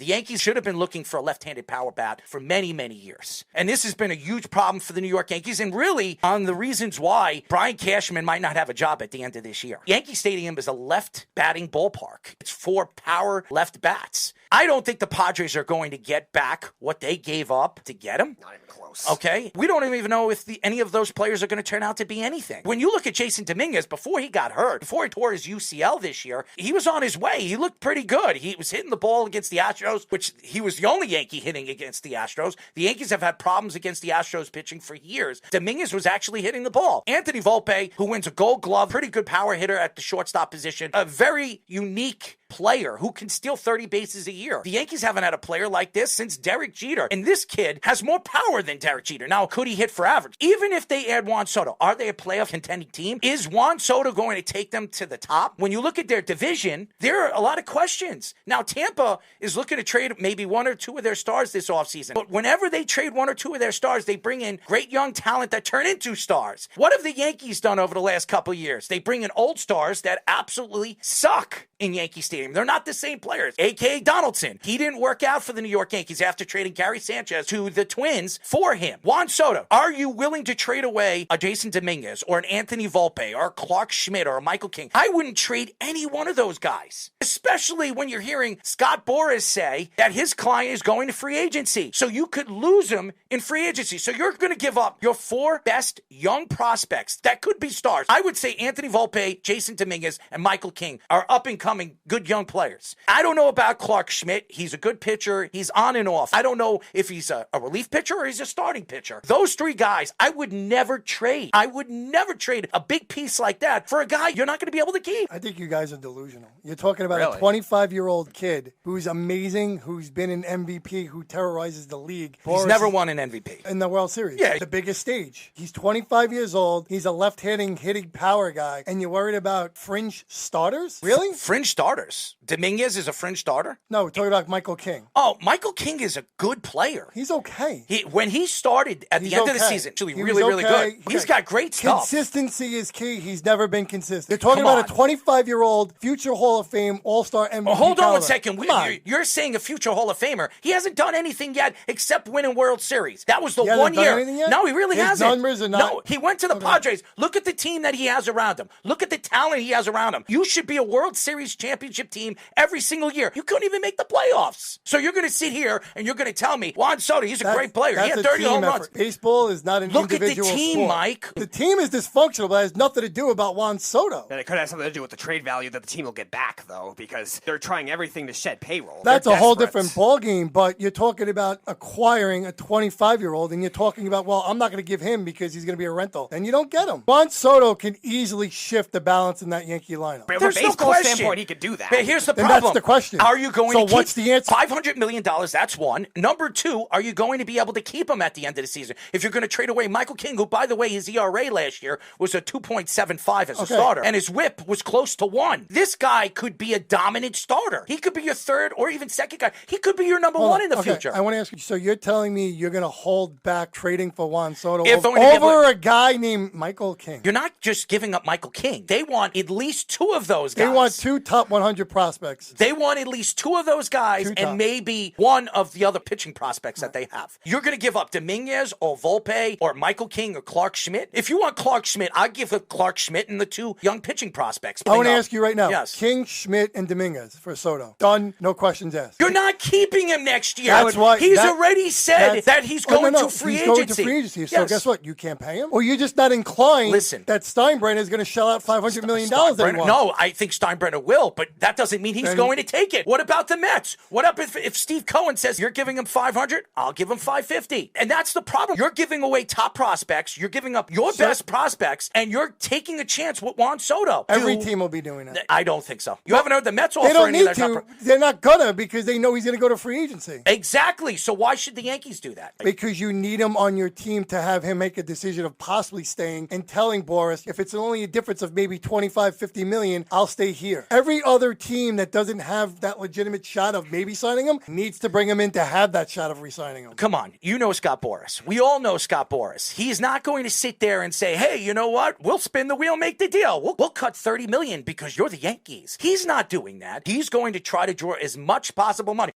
The Yankees should have been looking for a left-handed power bat for many, many years. And this has been a huge problem for the New York Yankees, and really on the reasons why Brian Cashman might not have a job at the end of this year. Yankee Stadium is a left batting ballpark. It's for power left bats. I don't think the Padres are going to get back what they gave up to get him. Not even close. Okay? We don't even know if any of those players are going to turn out to be anything. When you look at Jason Dominguez, before he got hurt, before he tore his UCL this year, he was on his way. He looked pretty good. He was hitting the ball against the Astros, which he was the only Yankee hitting against the Astros. The Yankees have had problems against the Astros pitching for years. Dominguez was actually hitting the ball. Anthony Volpe, who wins a Gold Glove, pretty good power hitter at the shortstop position, a very unique player who can steal 30 bases a year. The Yankees haven't had a player like this since Derek Jeter, and this kid has more power than Derek Jeter. Now, could he hit for average? Even if they add Juan Soto, are they a playoff contending team? Is Juan Soto going to take them to the top? When you look at their division, there are a lot of questions. Now, Tampa is looking to trade maybe one or two of their stars this offseason, but whenever they trade one or two of their stars, they bring in great young talent that turn into stars. What have the Yankees done over the last couple of years? They bring in old stars that absolutely suck in Yankee Stadium. They're not the same players. A.K.A. Donaldson. He didn't work out for the New York Yankees after trading Gary Sanchez to the Twins for him. Juan Soto, are you willing to trade away a Jason Dominguez or an Anthony Volpe or a Clark Schmidt or a Michael King? I wouldn't trade any one of those guys, especially when you're hearing Scott Boras say that his client is going to free agency. So you could lose him in free agency. So you're going to give up your four best young prospects that could be stars. I would say Anthony Volpe, Jason Dominguez, and Michael King are up-and-coming good young players. I don't know about Clark Schmidt. He's a good pitcher. He's on and off. I don't know if he's a relief pitcher or he's a starting pitcher. Those three guys, I would never trade. I would never trade a big piece like that for a guy you're not going to be able to keep. I think you guys are delusional. You're talking about Really? a 25-year-old kid who's amazing, who's been an MVP, who terrorizes the league. He's never won an MVP. In the World Series. Yeah. The biggest stage. He's 25 years old. He's a left-hitting power guy. And you're worried about fringe starters? Really? Fringe starters. Dominguez is a fringe starter? No, we're talking about Michael King. Oh, Michael King is a good player. He's okay. When he started at the end of the season, actually really good. He's got great stuff. Consistency is key. He's never been consistent. You're talking about a 25-year-old future Hall of Fame All-Star MVP. Well, hold on caliber. one second. You're saying a future Hall of Famer. He hasn't done anything yet except winning World Series. That was the He hasn't 1 done year. anything yet? No, he really His hasn't. numbers are not- No, he went to the Padres. Look at the team that he has around him. Look at the talent he has around him. You should be a World Series championship team every single year. You couldn't even make the playoffs. So you're going to sit here and you're going to tell me Juan Soto, he's a great player. He had 30 home runs. Baseball is not an individual Look at the team, sport. Mike. The team is dysfunctional, but it has nothing to do about Juan Soto. And it could have something to do with the trade value that the team will get back, though, because they're trying everything to shed payroll. That's They're a whole desperate. different ballgame, but you're talking about acquiring a 25-year-old, and you're talking about, well, I'm not going to give him because he's going to be a rental. Then you don't get him. Juan Soto can easily shift the balance in that Yankee lineup. From a There's no baseball question. standpoint, he could do that. But here's the Then problem. that's the question. Are you going So to keep what's the answer? $500 million? That's one. Number two, are you going to be able to keep him at the end of the season? If you're going to trade away Michael King, who, by the way, his ERA last year was a 2.75 as a starter, and his whip was close to 1. This guy could be a dominant starter. He could be your third or even second guy. He could be your number one in the future. I want to ask you, so you're telling me you're going to hold back trading for Juan Soto If over a guy named Michael King? You're not just giving up Michael King. They want at least two of those guys. They want 2 top 100 prospects. They want at least 2 of those guys and maybe one of the other pitching prospects that they have. You're going to give up Dominguez or Volpe or Michael King or Clark Schmidt? If you want Clark Schmidt, I'd give up Clark Schmidt and the 2 young pitching prospects. I want to ask you right now. Yes. King, Schmidt, and Dominguez for Soto. Done. No questions asked. You're not keeping him next year. That's why he's already said that he's going to free he's agency. Going to free agency. So Yes. guess what? You can't pay him? Or you're just not inclined that Steinbrenner is going to shell out $500 million anymore? No, I think Steinbrenner will, but that doesn't mean he's going to take it. What about the Mets? What up if Steve Cohen says you're giving him $500? I'll give him $550. And that's the problem. You're giving away top prospects. You're giving up your best prospects, and you're taking a chance with Juan Soto. Every team will be doing that. I don't think so. You haven't heard the Mets offer They don't any of need their to. They're not gonna because they know he's going to go to free agency. Exactly. So why should the Yankees do that? Because you need him on your team to have him make a decision of possibly staying and telling Boras, if it's only a difference of maybe 25, 50 million, I'll stay here. Every other team that doesn't have that legitimate shot of maybe signing him needs to bring him in to have that shot of re-signing him. Come on. You know Scott Boras. We all know Scott Boras. He's not going to sit there and say, hey, you know what? We'll spin the wheel, make the deal. We'll cut $30 million because you're the Yankees. He's not doing that. He's going to try to draw as much possible money.